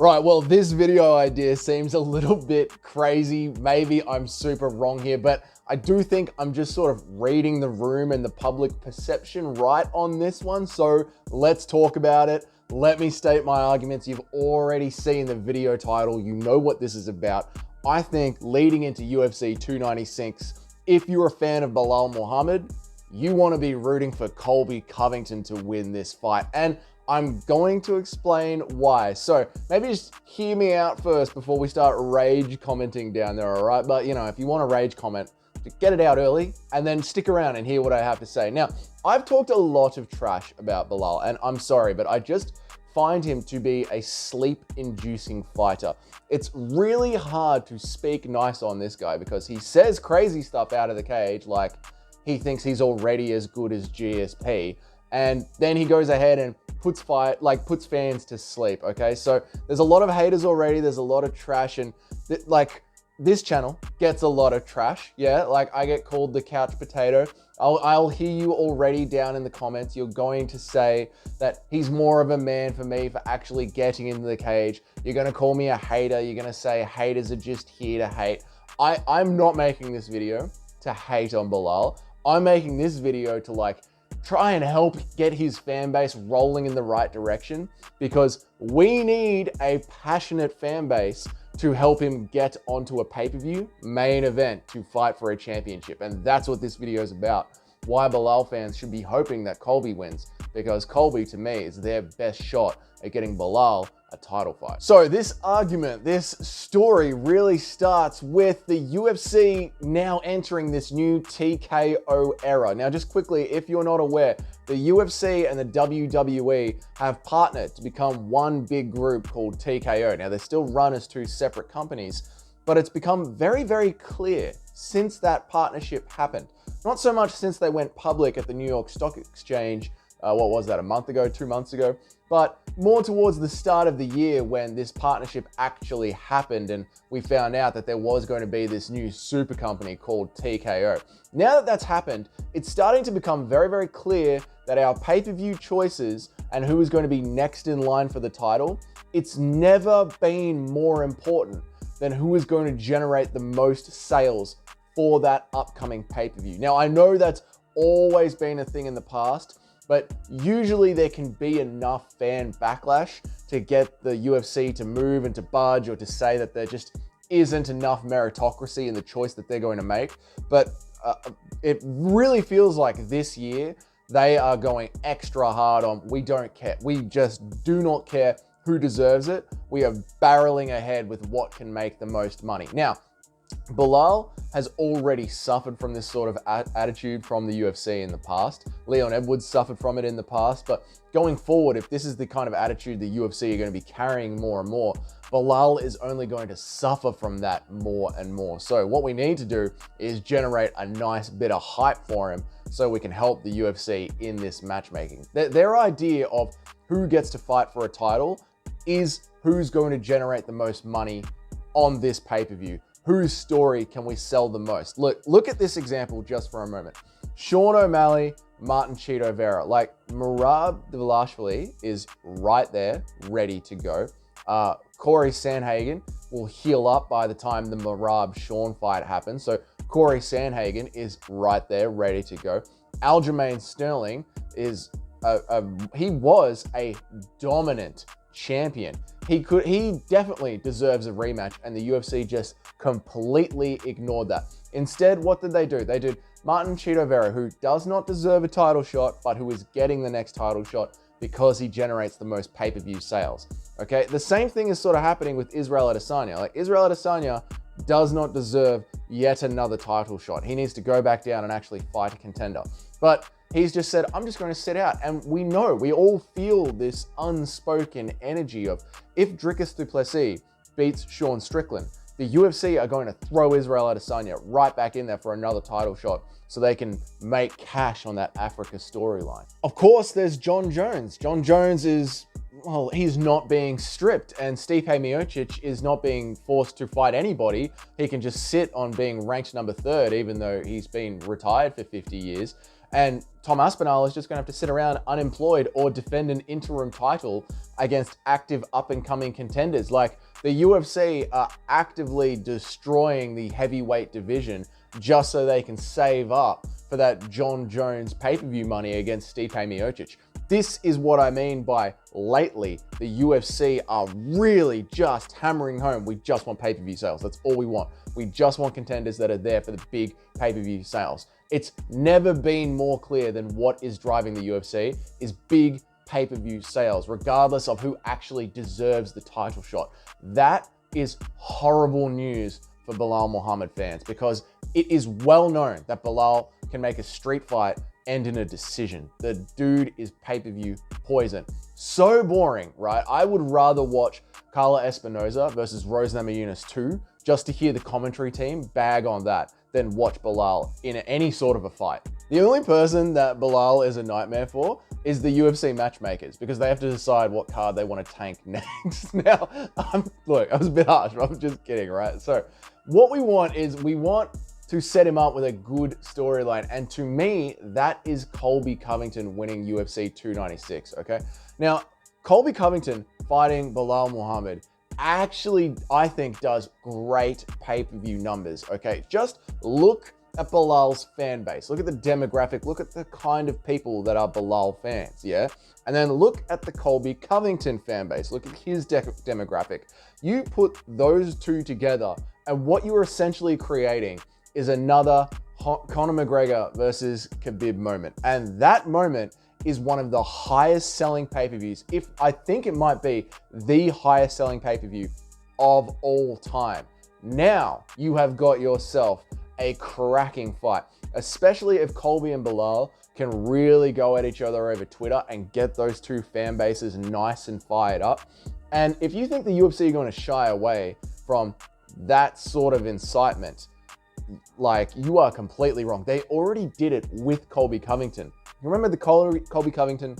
Right, well, this video idea seems a little bit crazy. Maybe I'm super wrong here, but I do think I'm just sort of reading the room and the public perception right on this one. So let's talk about it. Let me state my arguments. You've already seen the video title. You know what this is about. I think leading into UFC 296, if you're a fan of Belal Muhammad, you want to be rooting for Colby Covington to win this fight. And I'm going to explain why. So maybe just hear me out first before we start rage commenting down there, all right? But if you want to rage comment, get it out early and then stick around and hear what I have to say. Now, I've talked a lot of trash about Belal, and I'm sorry, but I just find him to be a sleep-inducing fighter. It's really hard to speak nice on this guy because he says crazy stuff out of the cage, like he thinks he's already as good as GSP, and then he goes ahead and puts fans to sleep, okay? So there's a lot of haters already, there's a lot of trash, and this channel gets a lot of trash, yeah? Like, I get called the couch potato. I'll hear you already down in the comments. You're going to say that he's more of a man for me for actually getting into the cage. You're gonna call me a hater. You're gonna say haters are just here to hate. I'm not making this video to hate on Belal. I'm making this video to try and help get his fan base rolling in the right direction, because we need a passionate fan base to help him get onto a pay-per-view main event to fight for a championship. And that's what this video is about. Why Belal fans should be hoping that Colby wins, because Colby, to me, is their best shot at getting Belal a title fight. So this argument, this story really starts with the UFC now entering this new TKO era. Now, just quickly, if you're not aware, the UFC and the WWE have partnered to become one big group called TKO. Now, they're still run as two separate companies, but it's become very, very clear since that partnership happened. Not so much since they went public at the New York Stock Exchange, what was that, a month ago, 2 months ago, but more towards the start of the year when this partnership actually happened and we found out that there was going to be this new super company called TKO. Now that that's happened, it's starting to become very, very clear that our pay-per-view choices and who is going to be next in line for the title, it's never been more important than who is going to generate the most sales for that upcoming pay-per-view. Now, I know that's always been a thing in the past, but usually there can be enough fan backlash to get the UFC to move and to budge, or to say that there just isn't enough meritocracy in the choice that they're going to make. But it really feels like this year they are going extra hard on, we don't care. We just do not care who deserves it. We are barreling ahead with what can make the most money. Now, Belal has already suffered from this sort of attitude from the UFC in the past. Leon Edwards suffered from it in the past, but going forward, if this is the kind of attitude the UFC are going to be carrying more and more, Belal is only going to suffer from that more and more. So what we need to do is generate a nice bit of hype for him so we can help the UFC in this matchmaking. Their idea of who gets to fight for a title is who's going to generate the most money on this pay-per-view. Whose story can we sell the most? Look at this example just for a moment. Sean O'Malley, Martin Cheeto Vera. Merab Dvalishvili is right there, ready to go. Corey Sandhagen will heal up by the time the Merab-Sean fight happens. So Corey Sandhagen is right there, ready to go. Aljamain Sterling is, he was a dominant champion. He definitely deserves a rematch, and the UFC just completely ignored that. Instead, what did they do? They did Martin Cheeto Vera, who does not deserve a title shot, but who is getting the next title shot because he generates the most pay-per-view sales. Okay, the same thing is sort of happening with Israel Adesanya. Israel Adesanya does not deserve yet another title shot. He needs to go back down and actually fight a contender. But he's just said, I'm just going to sit out. And we know, we all feel this unspoken energy of, if Dricus du Plessis beats Sean Strickland, the UFC are going to throw Israel Adesanya right back in there for another title shot so they can make cash on that Africa storyline. Of course, there's John Jones. John Jones is, well, he's not being stripped, and Stipe Miocic is not being forced to fight anybody. He can just sit on being ranked number 3rd, even though he's been retired for 50 years. And Tom Aspinall is just going to have to sit around unemployed or defend an interim title against active up-and-coming contenders. Like, the UFC are actively destroying the heavyweight division just so they can save up for that John Jones pay-per-view money against Stipe Miocic. This is what I mean by lately, the UFC are really just hammering home, we just want pay-per-view sales. That's all we want. We just want contenders that are there for the big pay-per-view sales. It's never been more clear than what is driving the UFC is big pay-per-view sales, regardless of who actually deserves the title shot. That is horrible news for Belal Muhammad fans, because it is well known that Belal can make a street fight end in a decision. The dude is pay-per-view poison. So boring, right? I would rather watch Carla Espinoza versus Rose Namajunas 2 just to hear the commentary team bag on that than watch Belal in any sort of a fight. The only person that Belal is a nightmare for is the UFC matchmakers, because they have to decide what card they want to tank next. Now, look, I was a bit harsh, but I'm just kidding, right? So what we want is we want to set him up with a good storyline. And to me, that is Colby Covington winning UFC 296, okay? Now, Colby Covington fighting Belal Muhammad actually, I think, does great pay-per-view numbers, okay? Just look at Belal's fan base. Look at the demographic. Look at the kind of people that are Belal fans, yeah? And then look at the Colby Covington fan base. Look at his demographic. You put those two together, and what you're essentially creating is another Conor McGregor versus Khabib moment. And that moment is one of the highest selling pay-per-views. I think it might be the highest selling pay-per-view of all time. Now you have got yourself a cracking fight, especially if Colby and Belal can really go at each other over Twitter and get those two fan bases nice and fired up. And if you think the UFC are going to shy away from that sort of incitement, like, you are completely wrong. They already did it with Colby Covington. You remember the Colby Covington,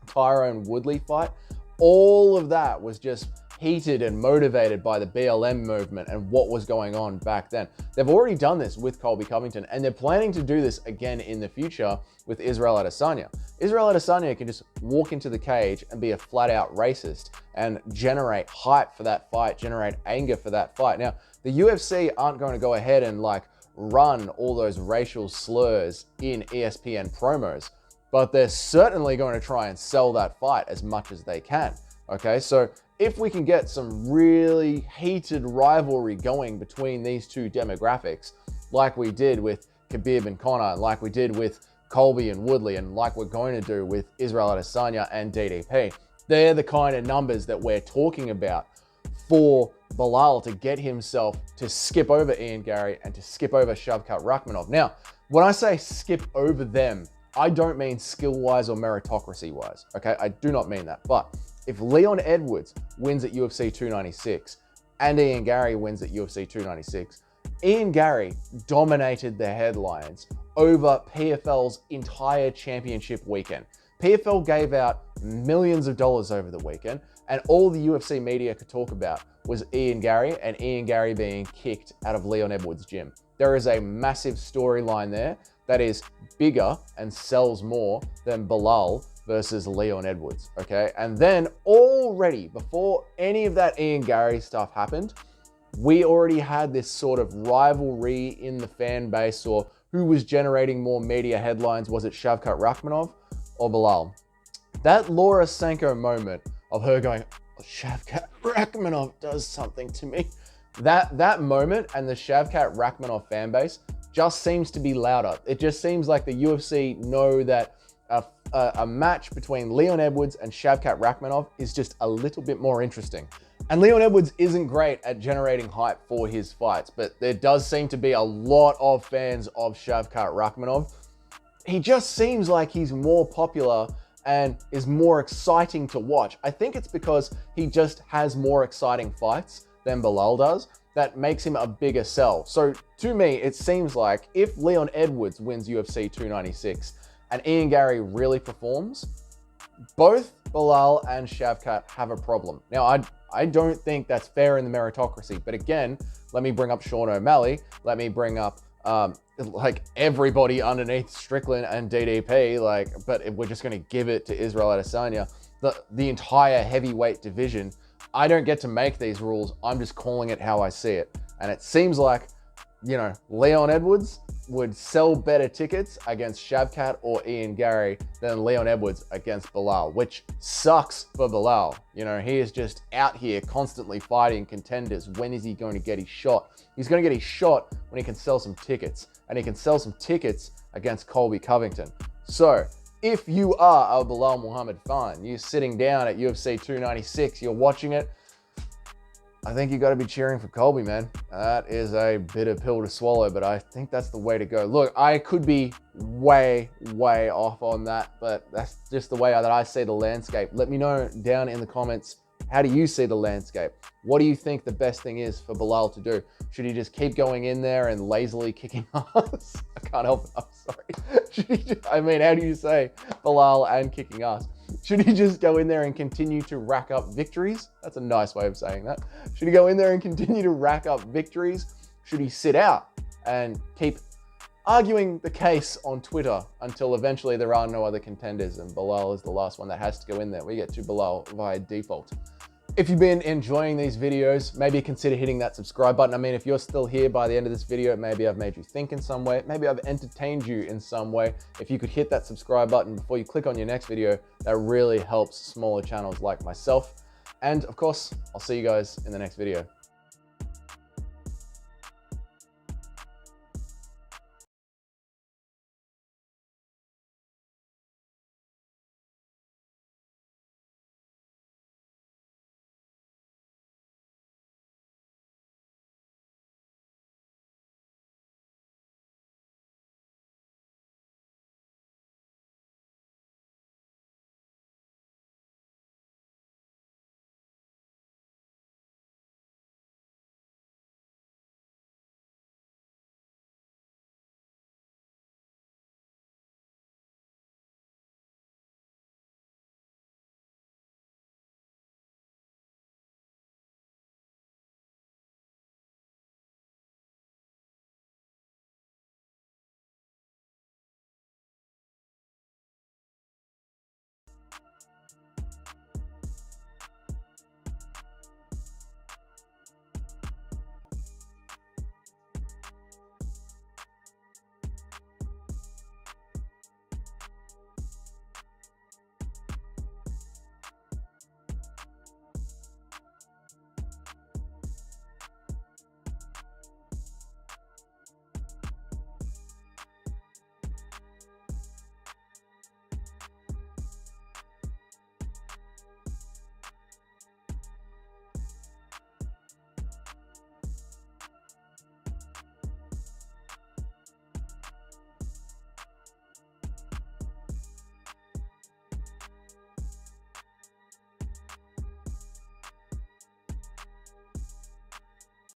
Tyrone Woodley fight? All of that was just heated and motivated by the BLM movement and what was going on back then. They've already done this with Colby Covington, and they're planning to do this again in the future with Israel Adesanya. Israel Adesanya can just walk into the cage and be a flat-out racist and generate hype for that fight, generate anger for that fight. Now, the UFC aren't going to go ahead and run all those racial slurs in ESPN promos, but they're certainly going to try and sell that fight as much as they can. Okay, so if we can get some really heated rivalry going between these two demographics, like we did with Khabib and Conor, like we did with Colby and Woodley, and like we're going to do with Israel Adesanya and DDP, they're the kind of numbers that we're talking about for Belal to get himself to skip over Ian Garry and to skip over Shavkat Rakhmonov. Now, when I say skip over them, I don't mean skill-wise or meritocracy-wise, okay? I do not mean that. But if Leon Edwards wins at UFC 296 and Ian Garry wins at UFC 296, Ian Garry dominated the headlines over PFL's entire championship weekend. PFL gave out millions of dollars over the weekend, and all the UFC media could talk about was Ian Garry and Ian Garry being kicked out of Leon Edwards' gym. There is a massive storyline there that is bigger and sells more than Belal versus Leon Edwards, okay? And then already, before any of that Ian Garry stuff happened, we already had this sort of rivalry in the fan base, or who was generating more media headlines. Was it Shavkat Rakhmonov or Belal? That Laura Sanko moment of her going, oh, Shavkat Rakhmonov does something to me. That moment and the Shavkat Rakhmonov fan base just seems to be louder. It just seems like the UFC know that a match between Leon Edwards and Shavkat Rakhmonov is just a little bit more interesting. And Leon Edwards isn't great at generating hype for his fights, but there does seem to be a lot of fans of Shavkat Rakhmonov. He just seems like he's more popular and is more exciting to watch. I think it's because he just has more exciting fights than Belal does that makes him a bigger sell. So to me, it seems like if Leon Edwards wins UFC 296 and Ian Garry really performs, both Belal and Shavkat have a problem. Now, I don't think that's fair in the meritocracy, but again, let me bring up Sean O'Malley, let me bring up like everybody underneath Strickland and DDP, like, but we're just going to give it to Israel Adesanya. The entire heavyweight division, I don't get to make these rules. I'm just calling it how I see it. And it seems like, you know, Leon Edwards would sell better tickets against Shavkat or Ian Garry than Leon Edwards against Belal, which sucks for Belal. You know, he is just out here constantly fighting contenders. When is he going to get his shot? He's going to get his shot when he can sell some tickets, and he can sell some tickets against Colby Covington. So if you are a Belal Muhammad fan, you're sitting down at UFC 296, you're watching it, I think you got to be cheering for Colby, man. That is a bitter pill to swallow, but I think that's the way to go. Look, I could be way off on that, but that's just the way that I see the landscape. Let me know down in the comments, how do you see the landscape? What do you think the best thing is for Belal to do? Should he just keep going in there and lazily kicking ass? I can't help it, I'm sorry. Should he just, I mean, how do you say Belal and kicking ass? Should he just go in there and continue to rack up victories? That's a nice way of saying that. Should he go in there and continue to rack up victories? Should he sit out and keep arguing the case on Twitter until eventually there are no other contenders and Belal is the last one that has to go in there? We get to Belal via default. If you've been enjoying these videos, maybe consider hitting that subscribe button. I mean, if you're still here by the end of this video, maybe I've made you think in some way. Maybe I've entertained you in some way. If you could hit that subscribe button before you click on your next video, that really helps smaller channels like myself. And of course, I'll see you guys in the next video.